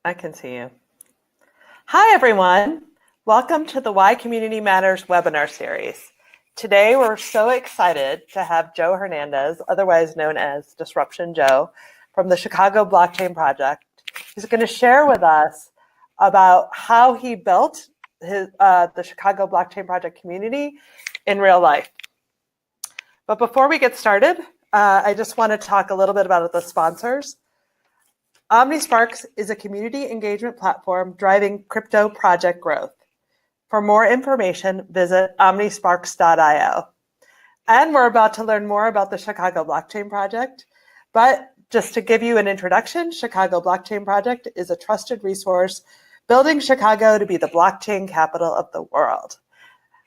I can see you. Hi, everyone. Welcome to the Why Community Matters webinar series. Today, we're so excited to have Joe Hernandez, otherwise known as Disruption Joe, from the Chicago Blockchain Project. He's going to share with us about how he built the Chicago Blockchain Project community in real life. But before we get started, I just want to talk a little bit about the sponsors. OmniSparx is a community engagement platform driving crypto project growth. For more information, visit omnisparx.io. And we're about to learn more about the Chicago Blockchain Project. But just to give you an introduction, Chicago Blockchain Project is a trusted resource building Chicago to be the blockchain capital of the world.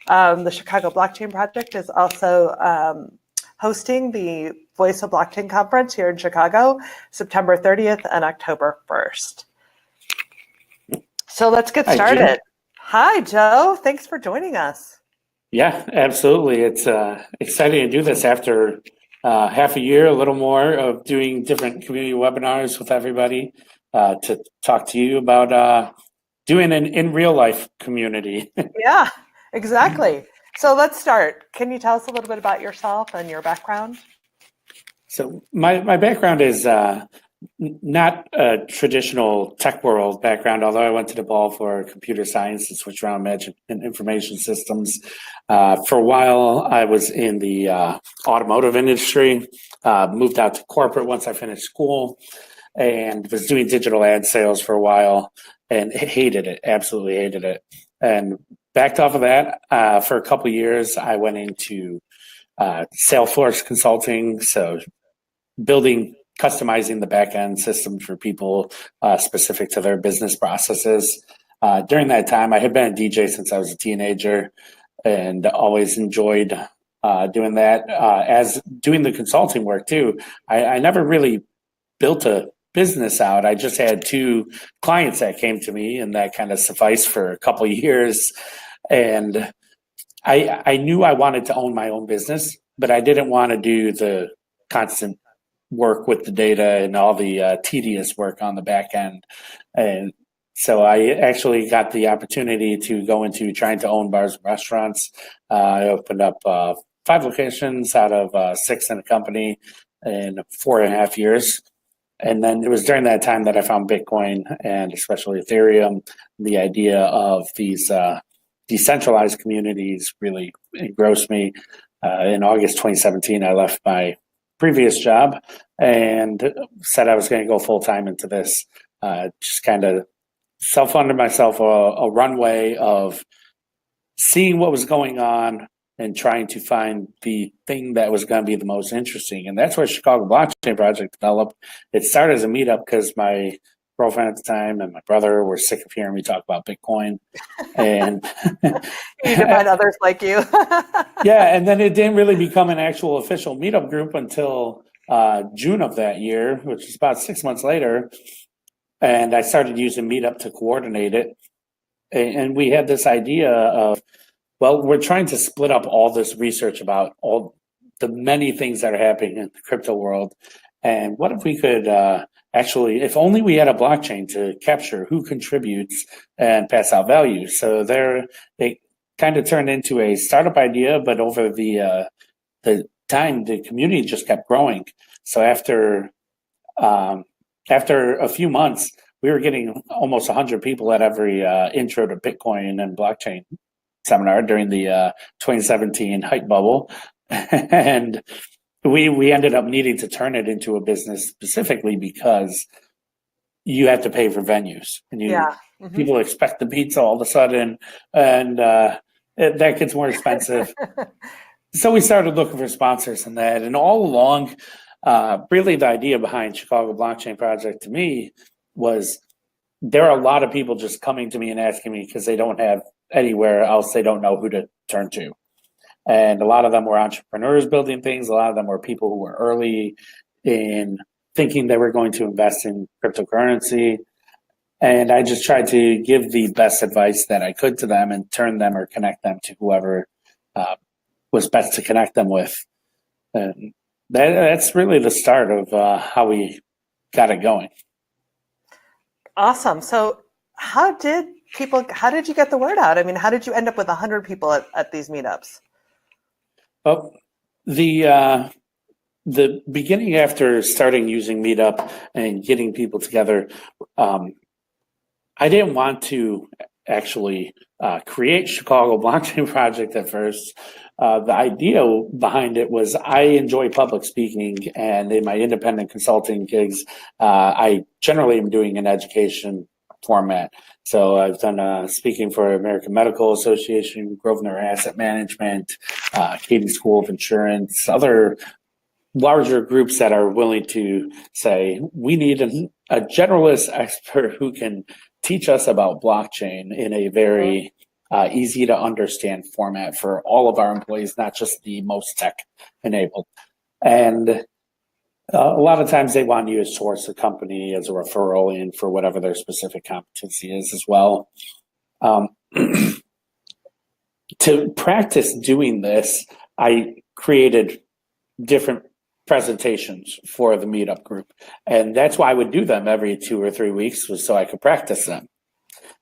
The Chicago Blockchain Project is also hosting the Voice of Blockchain Conference here in Chicago, September 30th and October 1st. So let's get started. Hi, Joe. Thanks for joining us. Yeah, absolutely. It's exciting to do this after half a year, a little more of doing different community webinars with everybody to talk to you about doing an in real life community. Yeah, exactly. So let's start. Can you tell us a little bit about yourself and your background? So my background is not a traditional tech world background, although I went to DePaul for computer science and switched around and information systems. For a while, I was in the automotive industry, moved out to corporate once I finished school, and was doing digital ad sales for a while and hated it, absolutely hated it. And backed off of that for a couple of years. I went into Salesforce consulting, so customizing the back-end system for people specific to their business processes. During that time, I had been a DJ since I was a teenager and always enjoyed doing that. As doing the consulting work too, I never really built a business out. I just had two clients that came to me, and that kind of sufficed for a couple of years. And I knew I wanted to own my own business, but I didn't want to do the constant work with the data and all the tedious work on the back end. And so I actually got the opportunity to go into trying to own bars and restaurants. I opened up 5 locations out of 6 in a company in 4.5 years. And then it was during that time that I found Bitcoin and especially Ethereum. The idea of these decentralized communities really engrossed me. In August 2017, I left my previous job and said I was going to go full time into this. Just kind of self-funded myself a runway of seeing what was going on and trying to find the thing that was going to be the most interesting. And that's where Chicago Blockchain Project developed. It started as a meetup because my girlfriend at the time and my brother were sick of hearing me talk about Bitcoin. And you need to find others like you. Yeah, and then it didn't really become an actual official meetup group until June of that year, which is about 6 months later. And I started using Meetup to coordinate it. And we had this idea of, well, we're trying to split up all this research about all the many things that are happening in the crypto world. And what if we could actually, if only we had a blockchain to capture who contributes and pass out value. So it kind of turned into a startup idea, but over the time, the community just kept growing. So after a few months, we were getting almost 100 people at every intro to Bitcoin and blockchain seminar during the 2017 hype bubble. And we ended up needing to turn it into a business specifically because you have to pay for venues and people expect the pizza all of a sudden, and that gets more expensive. So we started looking for sponsors in that, and all along, really the idea behind Chicago Blockchain Project to me was there are a lot of people just coming to me and asking me because they don't have anywhere else, they don't know who to turn to. And a lot of them were entrepreneurs building things. A lot of them were people who were early in thinking they were going to invest in cryptocurrency. And I just tried to give the best advice that I could to them and turn them or connect them to whoever was best to connect them with. And that's really the start of how we got it going. Awesome. So how did you get the word out? I mean, how did you end up with 100 people at these meetups? Well, the beginning after starting using Meetup and getting people together, I didn't want to actually create Chicago Blockchain Project at first. The idea behind it was I enjoy public speaking, and in my independent consulting gigs, I generally am doing an education format. So I've done speaking for American Medical Association, Grosvenor Asset Management, Katie School of Insurance, other larger groups that are willing to say, we need a generalist expert who can teach us about blockchain in a very easy to understand format for all of our employees, not just the most tech enabled. And a lot of times they want you to source a company as a referral in for whatever their specific competency is as well. To practice doing this, I created different presentations for the meetup group. And that's why I would do them every 2 or 3 weeks, was so I could practice them.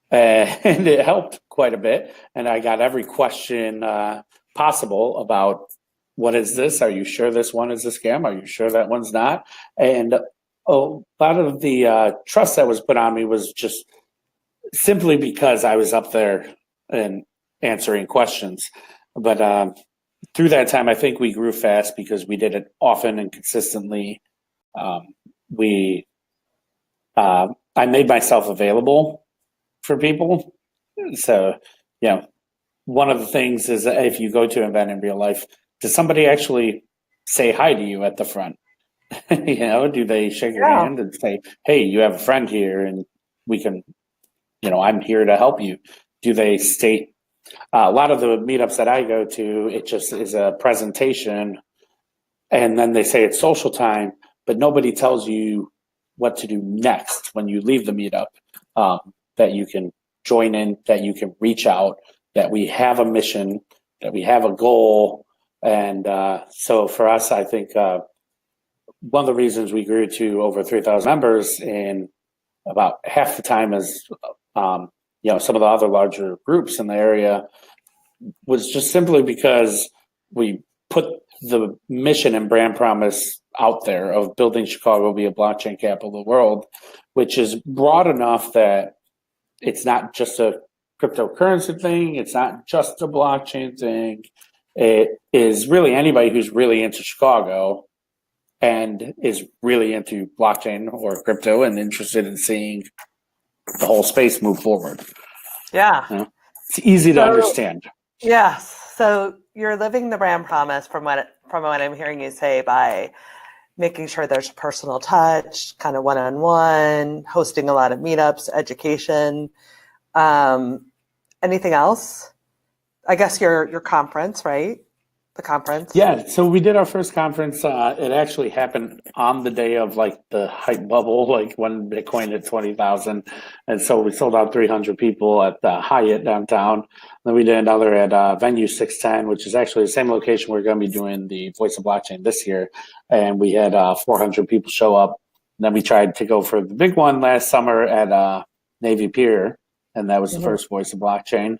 And it helped quite a bit. And I got every question possible about, what is this? Are you sure this one is a scam? Are you sure that one's not? And a lot of the trust that was put on me was just simply because I was up there and answering questions. But through that time, I think we grew fast because we did it often and consistently. I made myself available for people. So, one of the things is that if you go to an event in real life, does somebody actually say hi to you at the front? Do they shake your hand and say, hey, you have a friend here and we can, I'm here to help you? Do they state, a lot of the meetups that I go to, it just is a presentation and then they say it's social time, but nobody tells you what to do next when you leave the meetup, that you can join in, that you can reach out, that we have a mission, that we have a goal. And so for us, I think one of the reasons we grew to over 3,000 members in about half the time as some of the other larger groups in the area was just simply because we put the mission and brand promise out there of building Chicago be a blockchain capital of the world, which is broad enough that it's not just a cryptocurrency thing. It's not just a blockchain thing. It is really anybody who's really into Chicago and is really into blockchain or crypto and interested in seeing the whole space move forward. Yeah. It's easy to understand. Yes. So you're living the brand promise from what I'm hearing you say by making sure there's personal touch, kind of one-on-one, hosting a lot of meetups, education. Anything else? I guess your conference, right? The conference. Yeah. So we did our first conference. It actually happened on the day of the hype bubble, when Bitcoin hit 20,000. And so we sold out 300 people at the Hyatt downtown. Then we did another at Venue 610, which is actually the same location we're going to be doing the Voice of Blockchain this year. And we had 400 people show up. And then we tried to go for the big one last summer at Navy Pier. And that was the first Voice of Blockchain.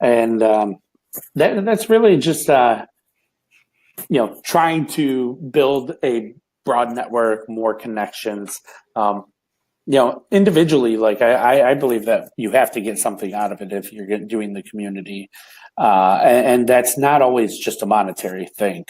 And that's really just trying to build a broad network, more connections. Individually, I believe that you have to get something out of it if you're doing the community, and that's not always just a monetary thing.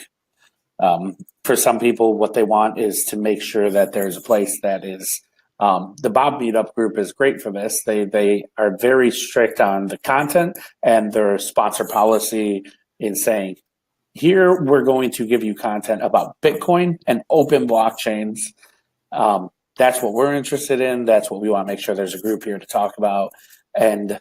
For some people, what they want is to make sure that there's a place that is. The Bob Meetup group is great for this. They are very strict on the content and their sponsor policy in saying, here we're going to give you content about Bitcoin and open blockchains. That's what we're interested in. That's what we want to make sure there's a group here to talk about. And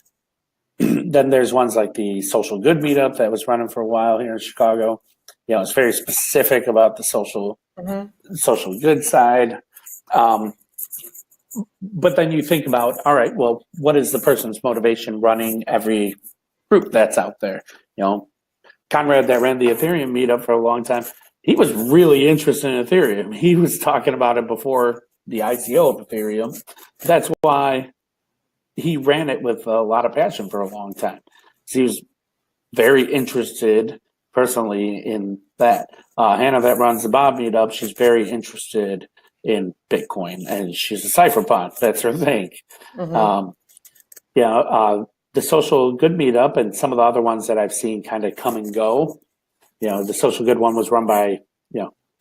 then there's ones like the Social Good Meetup that was running for a while here in Chicago. It's very specific about the social good side. But then you think about, all right, well, what is the person's motivation running every group that's out there? Conrad that ran the Ethereum meetup for a long time, he was really interested in Ethereum. He was talking about it before the ICO of Ethereum. That's why he ran it with a lot of passion for a long time. He was very interested personally in that. Hannah, that runs the Bob meetup, she's very interested in Bitcoin, and she's a cypherpunk. That's her thing. Mm-hmm. The Social Good meetup and some of the other ones that I've seen kind of come and go. The Social Good one was run by,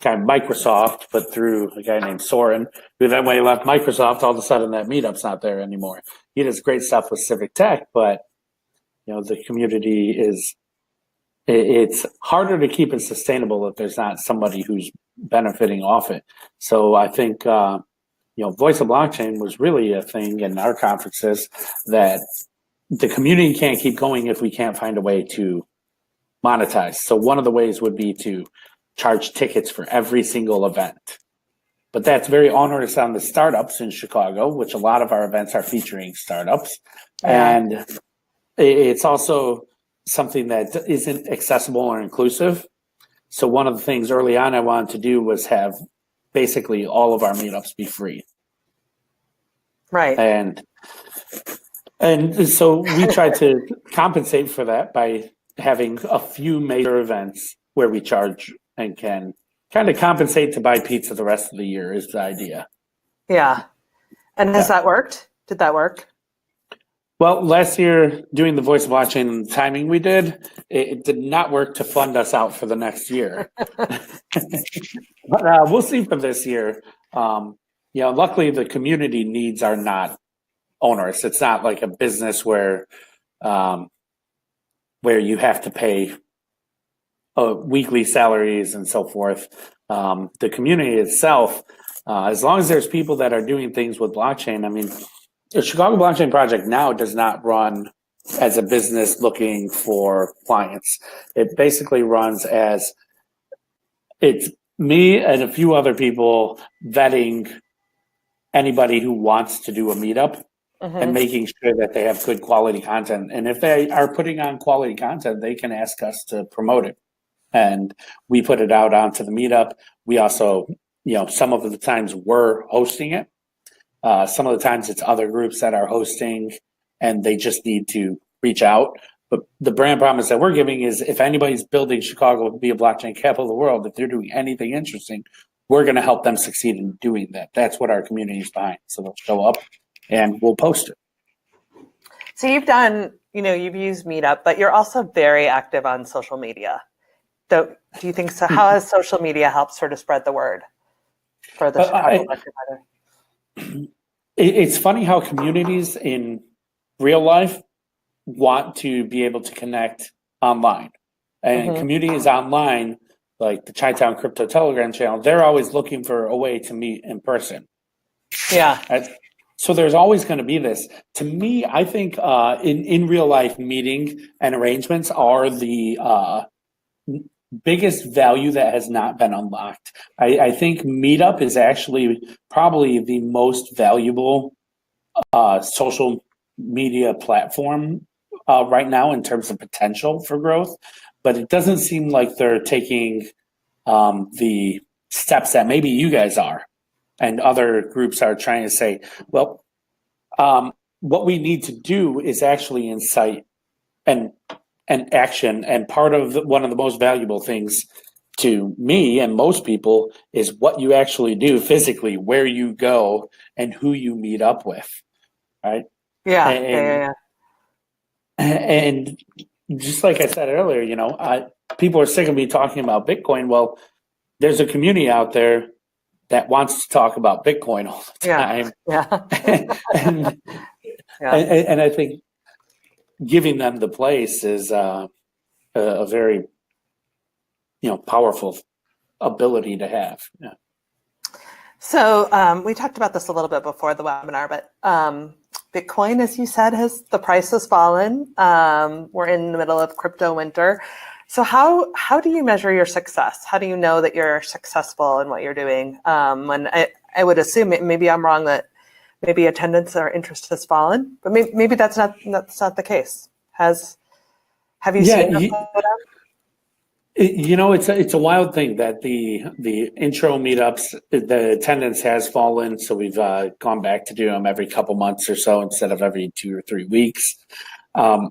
kind of Microsoft, but through a guy named Soren, who then when he left Microsoft, all of a sudden that meetup's not there anymore. He does great stuff with civic tech, but the community it's harder to keep it sustainable if there's not somebody who's benefiting off it. So I think, Voice of Blockchain was really a thing in our conferences that the community can't keep going if we can't find a way to monetize. So one of the ways would be to charge tickets for every single event. But that's very onerous on the startups in Chicago, which a lot of our events are featuring startups. Yeah. And it's also something that isn't accessible or inclusive. So one of the things early on I wanted to do was have basically all of our meetups be free. Right. And so we try to compensate for that by having a few major events where we charge and can kind of compensate to buy pizza the rest of the year is the idea. Yeah. And has that worked? Did that work? Well, last year doing the Voice of Blockchain and the timing we did, it did not work to fund us out for the next year. But we'll see for this year. Luckily the community needs are not onerous. It's not like a business where you have to pay weekly salaries and so forth. The community itself, as long as there's people that are doing things with blockchain, the Chicago Blockchain Project now does not run as a business looking for clients. It basically runs as it's me and a few other people vetting anybody who wants to do a meetup. Mm-hmm. And making sure that they have good quality content. And if they are putting on quality content, they can ask us to promote it. And we put it out onto the meetup. We also, some of the times we're hosting it. Some of the times it's other groups that are hosting and they just need to reach out. But the brand promise that we're giving is if anybody's building Chicago to be a blockchain capital of the world, if they're doing anything interesting, we're going to help them succeed in doing that. That's what our community is behind. So they'll show up and we'll post it. So you've done, you've used Meetup, but you're also very active on social media. So do you think so? How has social media helped sort of spread the word for the Chicago Blockchain? It's funny how communities in real life want to be able to connect online. And communities online, like the Chi-Town Crypto Telegram channel, they're always looking for a way to meet in person. Yeah. So there's always going to be this. To me, I think in real life, meeting and arrangements are the biggest value that has not been unlocked. I think Meetup is actually probably the most valuable social media platform right now in terms of potential for growth. But it doesn't seem like they're taking the steps that maybe you guys are. And other groups are trying to say, well, what we need to do is actually incite and action. And part of one of the most valuable things to me and most people is what you actually do physically, where you go and who you meet up with, right? Yeah. And just like I said earlier, people are sick of me talking about Bitcoin. Well, there's a community out there that wants to talk about Bitcoin all the time. Yeah. And I think giving them the place is a very, powerful ability to have. Yeah. So we talked about this a little bit before the webinar, but Bitcoin, as you said, the price has fallen. We're in the middle of crypto winter. So how do you measure your success? How do you know that you're successful in what you're doing? When I would assume, maybe I'm wrong, that maybe attendance or interest has fallen, but maybe that's not the case. Have you seen that? It's a wild thing that the intro meetups, the attendance has fallen. So we've gone back to do them every couple months or so instead of every 2 or 3 weeks. Um,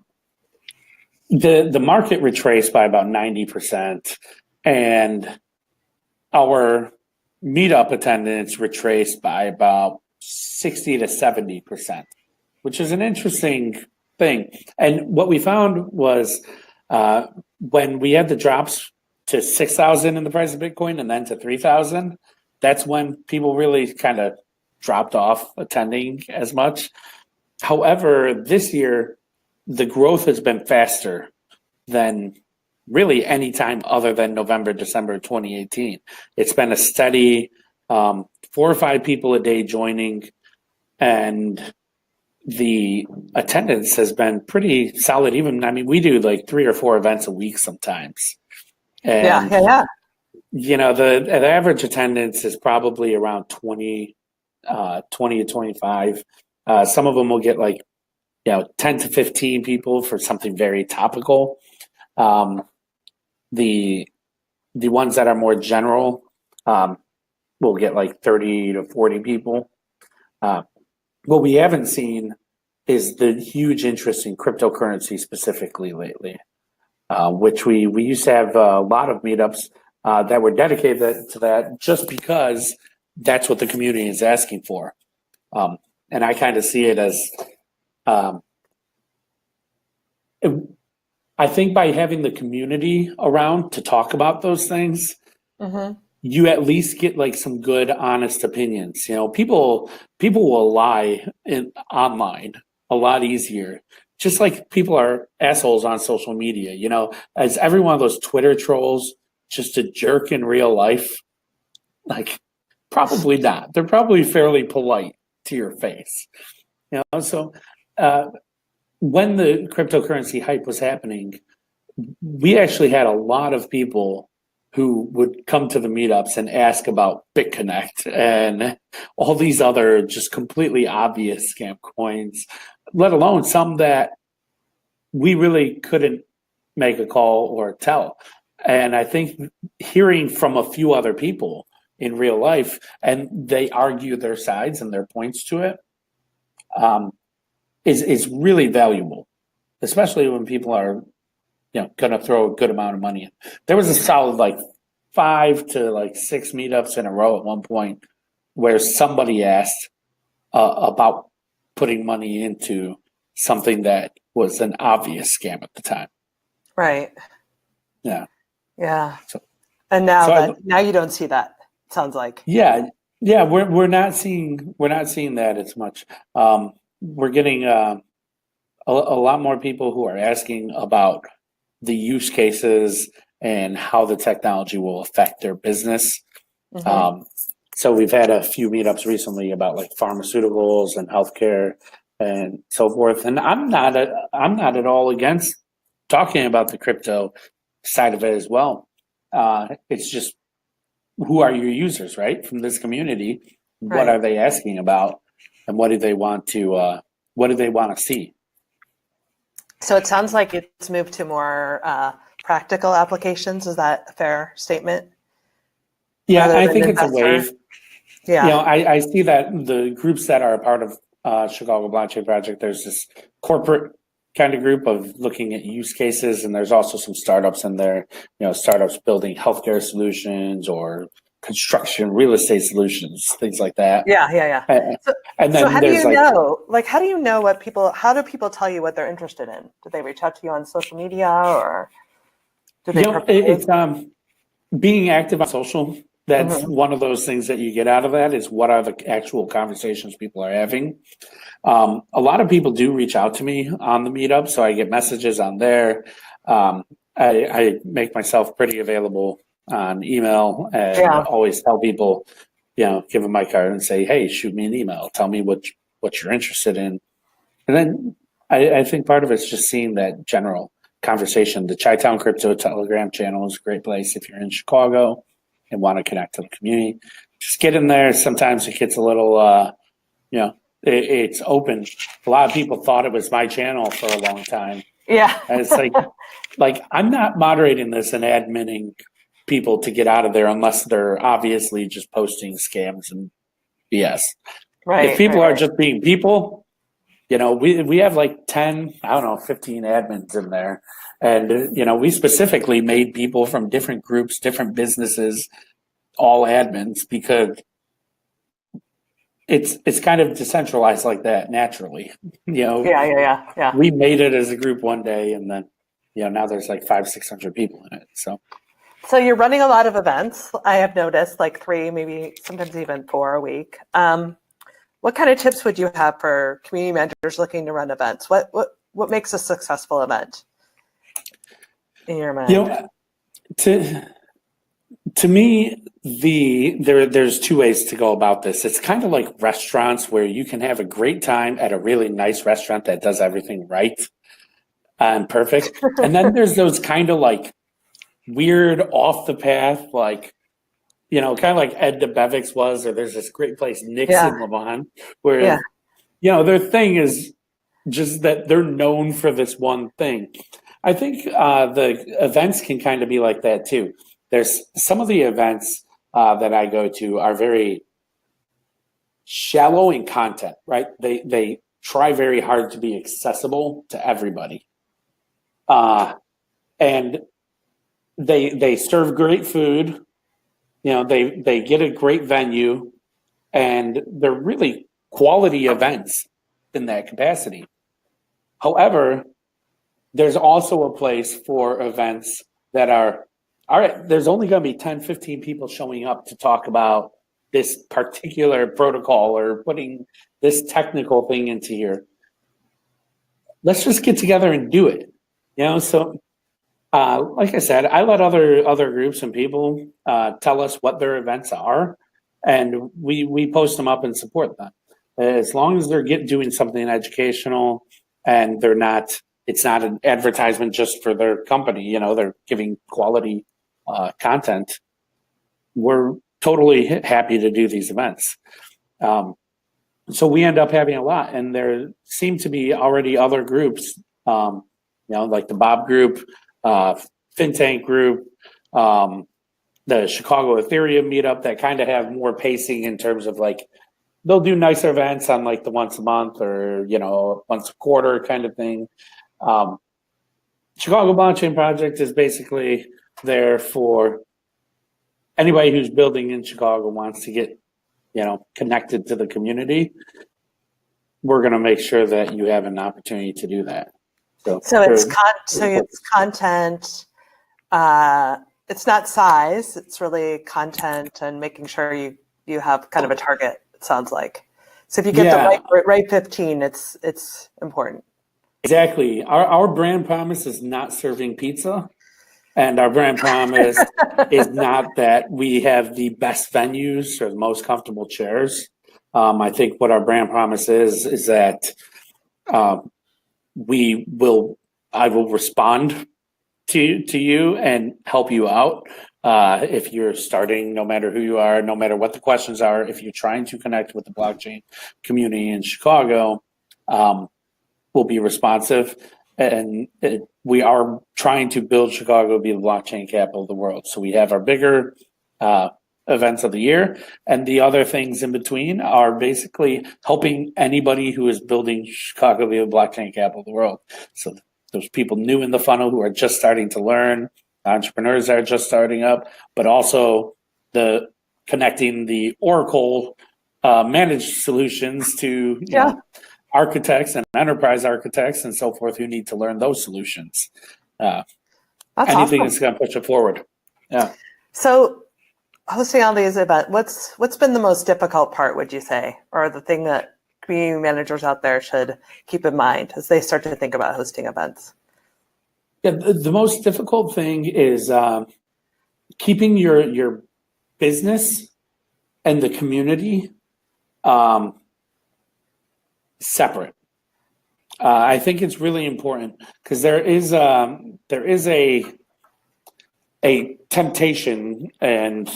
the market retraced by about 90%, and our meetup attendance retraced by about 60 to 70%, which is an interesting thing. And what we found was when we had the drops to 6,000 in the price of Bitcoin and then to 3,000, that's when people really kind of dropped off attending as much. However, this year, the growth has been faster than really any time other than November, December 2018. It's been a steady 4 or 5 people a day joining, and the attendance has been pretty solid. Even, I mean, we do like 3 or 4 events a week sometimes. And, Yeah. the average attendance is probably around 20 to 25. Some of them will get like, 10 to 15 people for something very topical. The ones that are more general will get like 30 to 40 people. What we haven't seen is the huge interest in cryptocurrency specifically lately, which we used to have a lot of meetups that were dedicated to that just because that's what the community is asking for. And I kind of see it as, I think by having the community around to talk about those things, you at least get like some good, honest opinions. People will lie online a lot easier. Just like people are assholes on social media. Is every one of those Twitter trolls just a jerk in real life? Like, probably not. They're probably fairly polite to your face. So when the cryptocurrency hype was happening, we actually had a lot of people who would come to the meetups and ask about BitConnect and all these other just completely obvious scam coins, let alone some that we really couldn't make a call or tell. And I think hearing from a few other people in real life, and they argue their sides and their points to it, is really valuable, especially when people are going to throw a good amount of money in. There was a solid like 5 to 6 meetups in a row at one point where somebody asked about putting money into something that was an obvious scam at the time. Right. Yeah. So, and now you don't see that. Sounds like. Yeah. We're not seeing that as much. We're getting a lot more people who are asking about the use cases and how the technology will affect their business. So we've had a few meetups recently about like pharmaceuticals and healthcare and so forth. And I'm not at all against talking about the crypto side of it as well. It's just, who are your users, right? From this community, what are they asking about, and what do they want to see? So it sounds like it's moved to more practical applications. Is that a fair statement? Yeah, I think it's a wave. Yeah. I see that the groups that are a part of Chicago Blockchain Project, there's this corporate kind of group of looking at use cases, and there's also some startups in there, startups building healthcare solutions or construction, real estate solutions, things like that. Yeah. And then how do you know? Like, how do you know how do people tell you what they're interested in? Do they reach out to you on social media, or do they? It's being active on social. That's one of those things that you get out of that, is what are the actual conversations people are having. A lot of people do reach out to me on the meetup, so I get messages on there. I make myself pretty available on email, and always tell people, give them my card and say, hey, shoot me an email. Tell me what you're interested in. And then I think part of it's just seeing that general conversation. The Chi-Town Crypto Telegram channel is a great place if you're in Chicago and want to connect to the community. Just get in there. Sometimes it gets a little, it's open. A lot of people thought it was my channel for a long time. Yeah. And it's like I'm not moderating this and adminning people to get out of there unless they're obviously just posting scams and BS. If Right, people right, are right. just being people, we have like 10, I don't know, 15 admins in there. And, we specifically made people from different groups, different businesses, all admins because it's kind of decentralized like that naturally. Yeah. We made it as a group one day and then, now there's like 500-600 people in it. So So you're running a lot of events. I have noticed like 3, maybe sometimes even 4 a week. What kind of tips would you have for community managers looking to run events? What makes a successful event in your mind? To me, there's two ways to go about this. It's kind of like restaurants where you can have a great time at a really nice restaurant that does everything right and perfect. And then there's those kind of like weird off the path, like, kind of like Ed DeBevick's was, or there's this great place, Nick's Yeah, in Lavon, where, yeah, their thing is just that they're known for this one thing. I think the events can kind of be like that too. There's some of the events that I go to are very shallow in content, right? They try very hard to be accessible to everybody, and they serve great food. They get a great venue, and they're really quality events in that capacity. However, there's also a place for events that are, all right, there's only going to be 10, 15 people showing up to talk about this particular protocol or putting this technical thing into here. Let's just get together and do it. So like I said, I let other groups and people tell us what their events are, and we post them up and support them. As long as they're doing something educational and it's not an advertisement just for their company, they're giving quality content. We're totally happy to do these events. So we end up having a lot, and there seem to be already other groups, like the Bob group, FinTank group, the Chicago Ethereum meetup that kind of have more pacing in terms of like they'll do nicer events on like the once a month or once a quarter kind of thing. Chicago Blockchain Project is basically there for anybody who's building in Chicago wants to get connected to the community. We're going to make sure that you have an opportunity to do that. So it's content. It's not size. It's really content and making sure you have kind of a target. It sounds like. So if you get the right 15, it's important. Exactly. Our brand promise is not serving pizza, and our brand promise is not that we have the best venues or the most comfortable chairs. I think what our brand promise is that I will respond to you and help you out. If you're starting, no matter who you are, no matter what the questions are, if you're trying to connect with the blockchain community in Chicago, we'll be responsive. And we are trying to build Chicago to be the blockchain capital of the world. So we have our bigger events of the year, and the other things in between are basically helping anybody who is building Chicago to be the blockchain capital of the world. So those people new in the funnel who are just starting to learn, entrepreneurs that are just starting up, but also the connecting the Oracle managed solutions to architects and enterprise architects and so forth who need to learn those solutions. That's anything awesome. that's going to push it forward. Yeah. So hosting all these events, what's been the most difficult part, would you say, or the thing that community managers out there should keep in mind as they start to think about hosting events? Yeah, the most difficult thing is keeping your business and the community separate. I think it's really important because there is a temptation and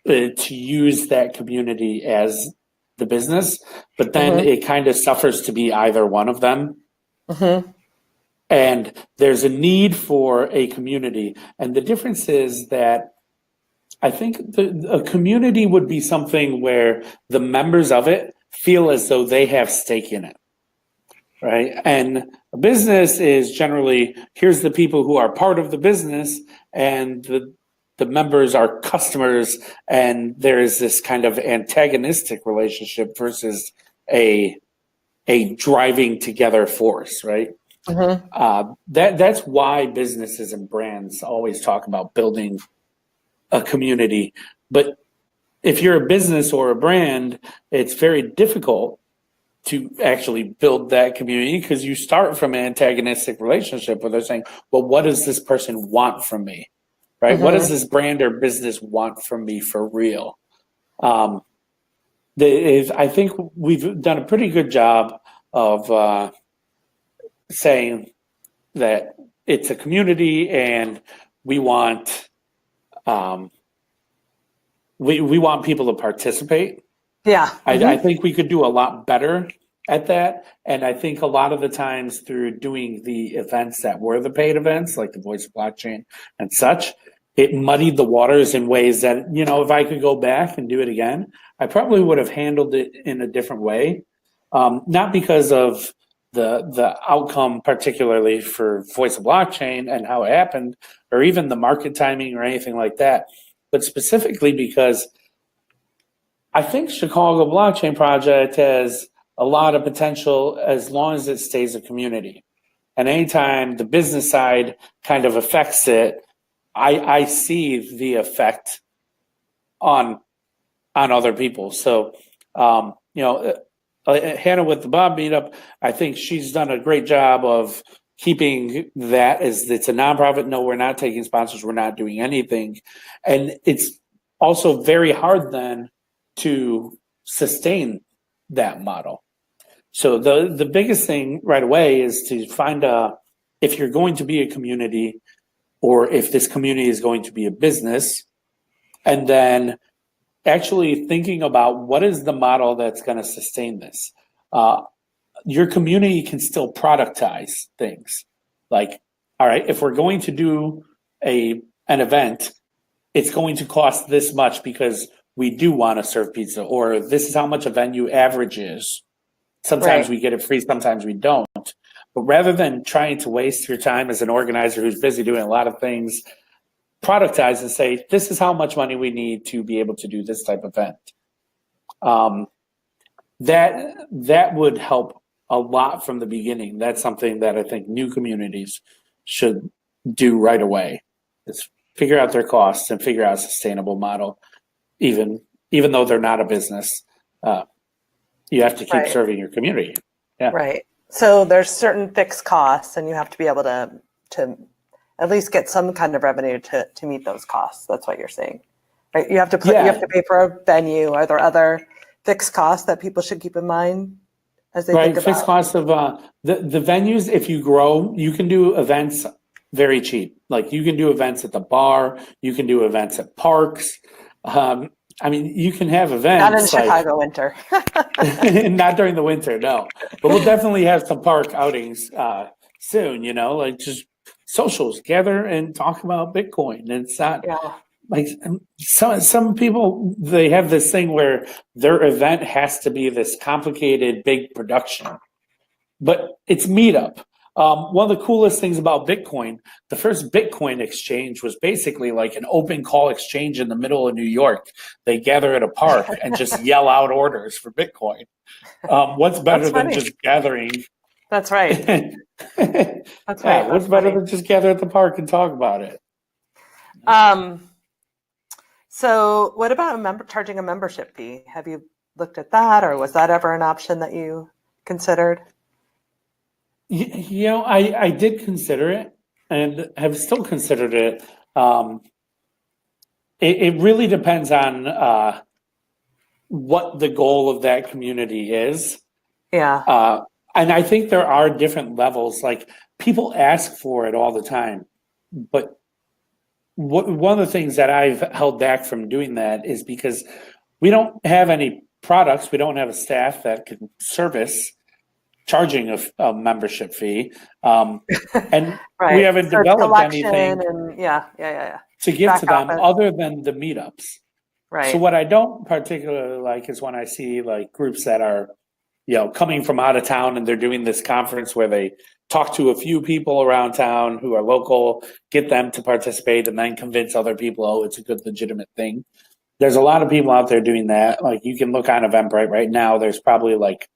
to use that community as the business, but then it kind of suffers to be either one of them. And there's a need for a community. And the difference is that I think a community would be something where the members of it feel as though they have stake in it, right? And a business is generally, here's the people who are part of the business, and the members are customers, and there is this kind of antagonistic relationship versus a driving together force, right? That's why businesses and brands always talk about building a community. But if you're a business or a brand, it's very difficult to actually build that community because you start from an antagonistic relationship where they're saying, well, what does this person want from me? Right? What does this brand or business want from me for real? I think we've done a pretty good job of saying that it's a community and we want we want people to participate. Yeah. I think we could do a lot better at that. And I think a lot of the times through doing the events that were the paid events, like the Voice of Blockchain and such, it muddied the waters in ways that, if I could go back and do it again, I probably would have handled it in a different way. Not because of the outcome, particularly for Voice of Blockchain and how it happened, or even the market timing or anything like that, but specifically because I think Chicago Blockchain Project has a lot of potential as long as it stays a community. And anytime the business side kind of affects it, I see the effect on other people. So, Hannah with the Bob meetup, I think she's done a great job of keeping that as it's a nonprofit. No, we're not taking sponsors. We're not doing anything. And it's also very hard then to sustain that model. So the biggest thing right away is to find if you're going to be a community or if this community is going to be a business, and then actually thinking about what is the model that's going to sustain this. Your community can still productize things. Like, all right, if we're going to do an event, it's going to cost this much because we do want to serve pizza, or this is how much a venue averages. Sometimes we get it free, sometimes we don't. But rather than trying to waste your time as an organizer who's busy doing a lot of things, productize and say, this is how much money we need to be able to do this type of event. That would help a lot from the beginning. That's something that I think new communities should do right away, is figure out their costs and figure out a sustainable model, even though they're not a business. You have to keep serving your community. Yeah. Right. So there's certain fixed costs, and you have to be able to at least get some kind of revenue to meet those costs. That's what you're saying, right? You have to you have to pay for a venue. Are there other fixed costs that people should keep in mind as they think about fixed costs of the venues? If you grow, you can do events very cheap. Like you can do events at the bar, you can do events at parks. You can have events. Not in Chicago winter. Not during the winter, no. But we'll definitely have some park outings soon, like just socials, gather and talk about Bitcoin. And it's not like some people, they have this thing where their event has to be this complicated, big production. But it's meetup. One of the coolest things about Bitcoin, the first Bitcoin exchange was basically like an open call exchange in the middle of New York. They gather at a park and just yell out orders for Bitcoin. What's better than just gathering? That's right. That's right. What's better than just gather at the park and talk about it? So what about charging a membership fee? Have you looked at that, or was that ever an option that you considered? I did consider it and have still considered it. It really depends on what the goal of that community is. Yeah. And I think there are different levels. Like people ask for it all the time, but one of the things that I've held back from doing that is because we don't have any products. We don't have a staff that can service charging a membership fee. And Right. we haven't So developed selection anything and yeah. to give Back to them office. other than the meetups. Right. So what I don't particularly like is when I see like groups that are, coming from out of town and they're doing this conference where they talk to a few people around town who are local, get them to participate, and then convince other people, oh, it's a good, legitimate thing. There's a lot of people out there doing that. Like you can look on Eventbrite right now, there's probably like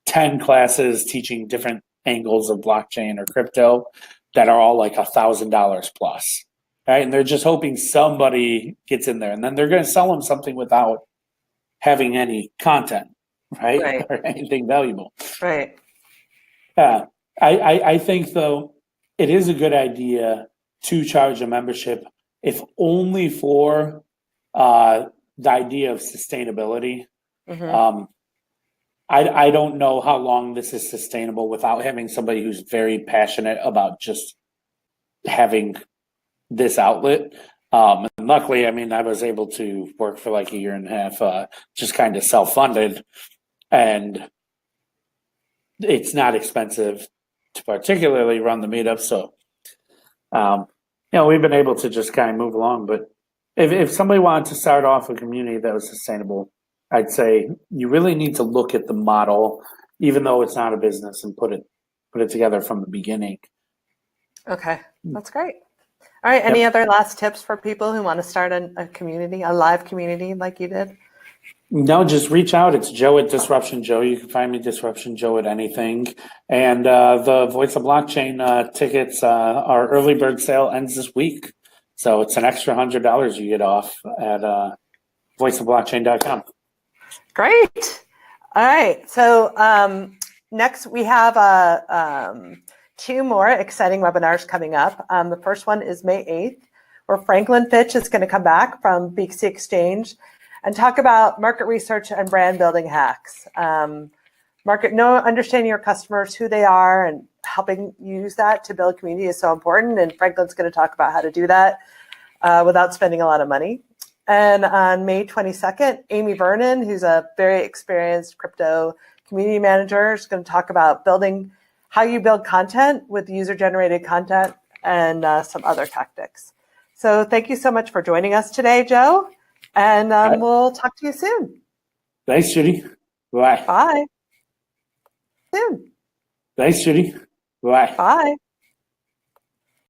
10 classes teaching different angles of blockchain or crypto that are all like $1,000 plus. Right. And they're just hoping somebody gets in there, and then they're going to sell them something without having any content, right? Or anything valuable. Right. I think, though, it is a good idea to charge a membership, if only for the idea of sustainability. Mm-hmm. I don't know how long this is sustainable without having somebody who's very passionate about just having this outlet. And luckily, I mean, I was able to work for like a year and a half, just kind of self-funded, and it's not expensive to particularly run the meetup. So, we've been able to just kind of move along. But if somebody wanted to start off a community that was sustainable, I'd say you really need to look at the model, even though it's not a business, and put it together from the beginning. Okay, that's great. All right, any other last tips for people who want to start a community, a live community like you did? No, just reach out. It's Joe at Disruption Joe. You can find me Disruption Joe at anything. And the Voice of Blockchain tickets, our early bird sale ends this week. So it's an extra $100 you get off at voiceofblockchain.com. Great. All right. So next we have two more exciting webinars coming up. The first one is May 8th, where Franklin Fitch is going to come back from BXC Exchange and talk about market research and brand building hacks. Understanding your customers, who they are, and helping use that to build community is so important. And Franklin's going to talk about how to do that without spending a lot of money. And on May 22nd, Amy Vernon, who's a very experienced crypto community manager, is going to talk about how you build content with user-generated content and some other tactics. So thank you so much for joining us today, Joe. And we'll talk to you soon. Thanks, Judy. Bye. Bye. Soon. Thanks, Judy. Bye. Bye.